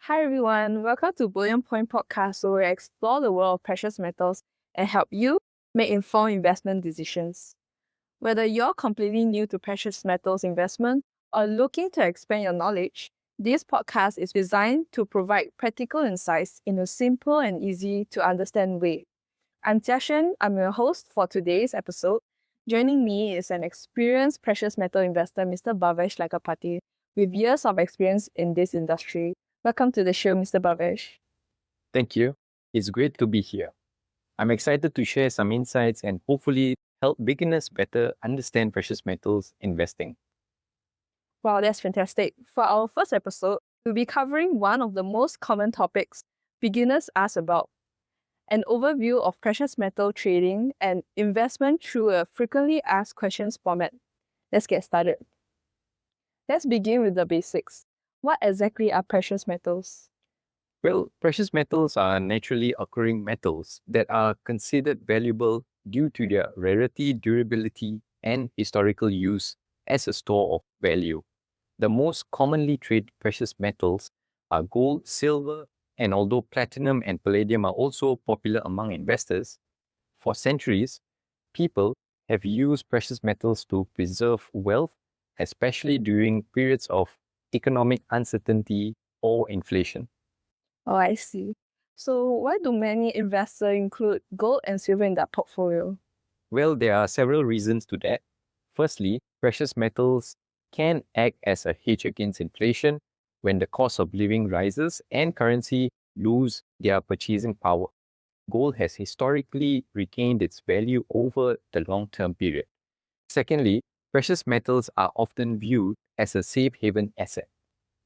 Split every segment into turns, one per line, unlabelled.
Hi everyone, welcome to Bullion Point podcast where we explore the world of precious metals and help you make informed investment decisions. Whether you're completely new to precious metals investment or looking to expand your knowledge, this podcast is designed to provide practical insights in a simple and easy to understand way. I'm Jiashen, I'm your host for today's episode. Joining me is an experienced precious metal investor, Mr. Bhavesh Lakapati, with years of experience in this industry. Welcome to the show, Mr. Bhavesh.
Thank you. It's great to be here. I'm excited to share some insights and hopefully help beginners better understand precious metals investing.
Wow, that's fantastic. For our first episode, we'll be covering one of the most common topics beginners ask about, an overview of precious metal trading and investment through a frequently asked questions format. Let's get started. Let's begin with the basics. What exactly are precious metals?
Well, precious metals are naturally occurring metals that are considered valuable due to their rarity, durability, and historical use as a store of value. The most commonly traded precious metals are gold, silver, and although platinum and palladium are also popular among investors, for centuries, people have used precious metals to preserve wealth, especially during periods of economic uncertainty or inflation.
Oh, I see. So why do many investors include gold and silver in their portfolio?
Well, there are several reasons to that. Firstly, precious metals can act as a hedge against inflation when the cost of living rises and currency lose their purchasing power. Gold has historically regained its value over the long-term period. Secondly, precious metals are often viewed as a safe haven asset.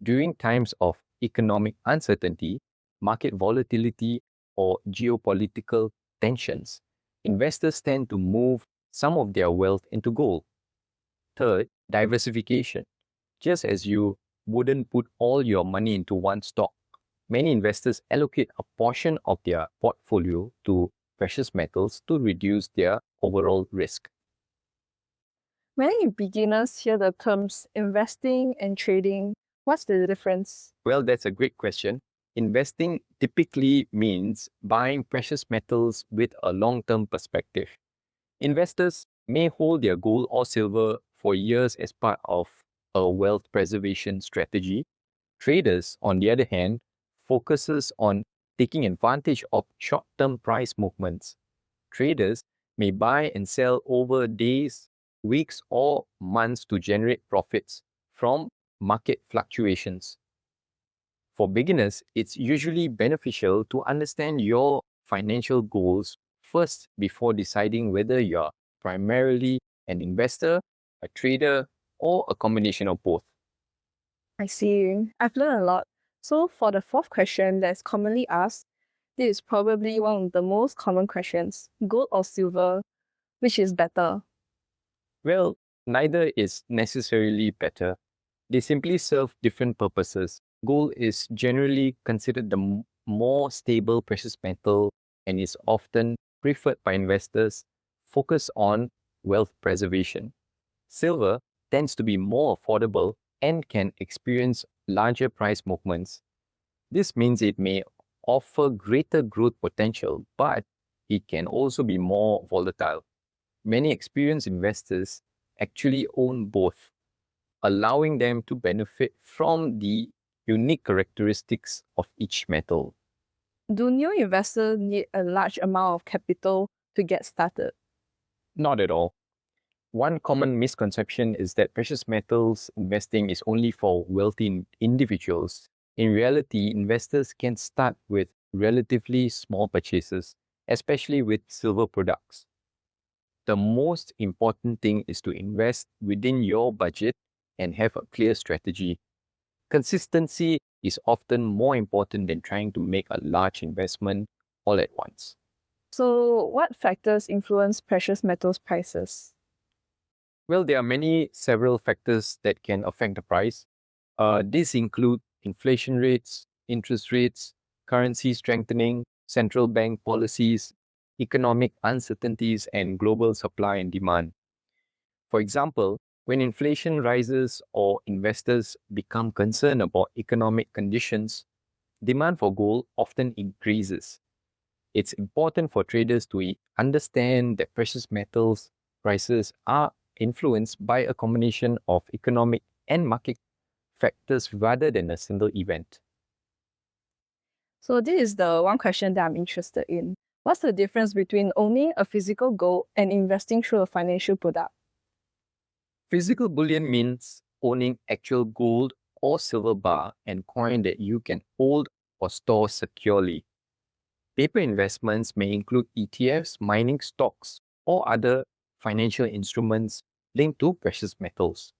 During times of economic uncertainty, market volatility, or geopolitical tensions, investors tend to move some of their wealth into gold. Third, diversification. Just as you wouldn't put all your money into one stock, many investors allocate a portion of their portfolio to precious metals to reduce their overall risk.
Many beginners hear the terms investing and trading. What's the difference?
Well, that's a great question. Investing typically means buying precious metals with a long-term perspective. Investors may hold their gold or silver for years as part of a wealth preservation strategy. Traders, on the other hand, focuses on taking advantage of short-term price movements. Traders may buy and sell over days, weeks, or months to generate profits from market fluctuations. For beginners, it's usually beneficial to understand your financial goals first before deciding whether you're primarily an investor, a trader, or a combination of both.
I see. I've learned a lot. So for the fourth question that's commonly asked, this is probably one of the most common questions. Gold or silver, which is better?
Well, neither is necessarily better. They simply serve different purposes. Gold is generally considered the more stable precious metal and is often preferred by investors focused on wealth preservation. Silver tends to be more affordable and can experience larger price movements. This means it may offer greater growth potential, but it can also be more volatile. Many experienced investors actually own both, allowing them to benefit from the unique characteristics of each metal.
Do new investors need a large amount of capital to get started?
Not at all. One common misconception is that precious metals investing is only for wealthy individuals. In reality, investors can start with relatively small purchases, especially with silver products. The most important thing is to invest within your budget and have a clear strategy. Consistency is often more important than trying to make a large investment all at once.
So what factors influence precious metals prices?
Well, there are several factors that can affect the price. These include inflation rates, interest rates, currency strengthening, central bank policies, economic uncertainties, and global supply and demand. For example, when inflation rises or investors become concerned about economic conditions, demand for gold often increases. It's important for traders to understand that precious metals prices are influenced by a combination of economic and market factors rather than a single event.
So this is the one question that I'm interested in. What's the difference between owning a physical gold and investing through a financial product?
Physical bullion means owning actual gold or silver bar and coin that you can hold or store securely. Paper investments may include ETFs, mining stocks, or other financial instruments linked to precious metals.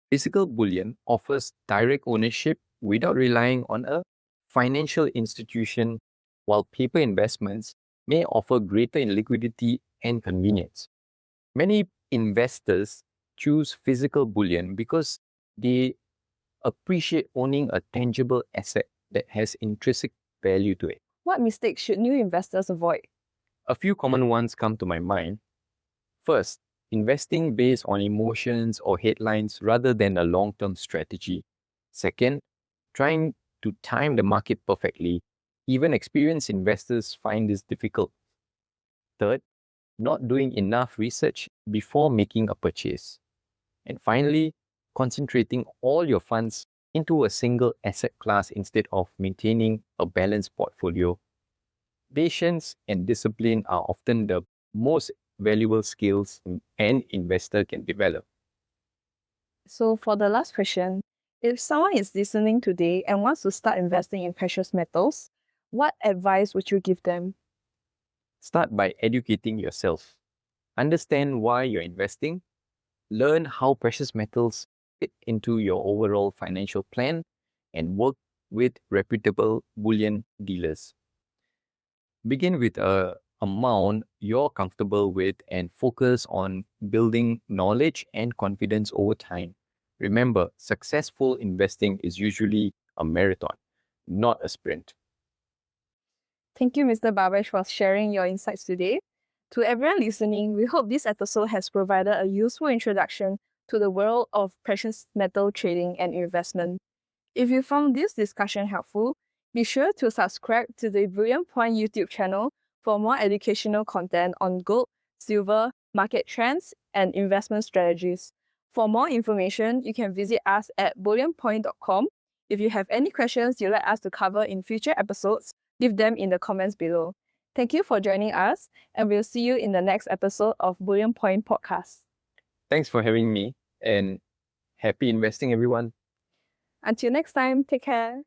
Physical bullion offers direct ownership without relying on a financial institution, while paper investments may offer greater liquidity and convenience. Many investors choose physical bullion because they appreciate owning a tangible asset that has intrinsic value to it.
What mistakes should new investors avoid?
A few common ones come to my mind. First, investing based on emotions or headlines rather than a long term strategy. Second, trying to time the market perfectly. Even experienced investors find this difficult. Third, not doing enough research before making a purchase. And finally, concentrating all your funds into a single asset class instead of maintaining a balanced portfolio. Patience and discipline are often the most valuable skills an investor can develop.
So for the last question, if someone is listening today and wants to start investing in precious metals, what advice would you give them?
Start by educating yourself. Understand why you're investing. Learn how precious metals fit into your overall financial plan and work with reputable bullion dealers. Begin with a amount you're comfortable with and focus on building knowledge and confidence over time. Remember, successful investing is usually a marathon, not a sprint.
Thank you, Mr. Babesh, for sharing your insights today. To everyone listening, we hope this episode has provided a useful introduction to the world of precious metal trading and investment. If you found this discussion helpful, be sure to subscribe to the Bullion Point YouTube channel for more educational content on gold, silver, market trends, and investment strategies. For more information, you can visit us at bullionpoint.com. If you have any questions you'd like us to cover in future episodes, leave them in the comments below. Thank you for joining us, and we'll see you in the next episode of Bullion Point Podcast.
Thanks for having me and happy investing, everyone.
Until next time, take care.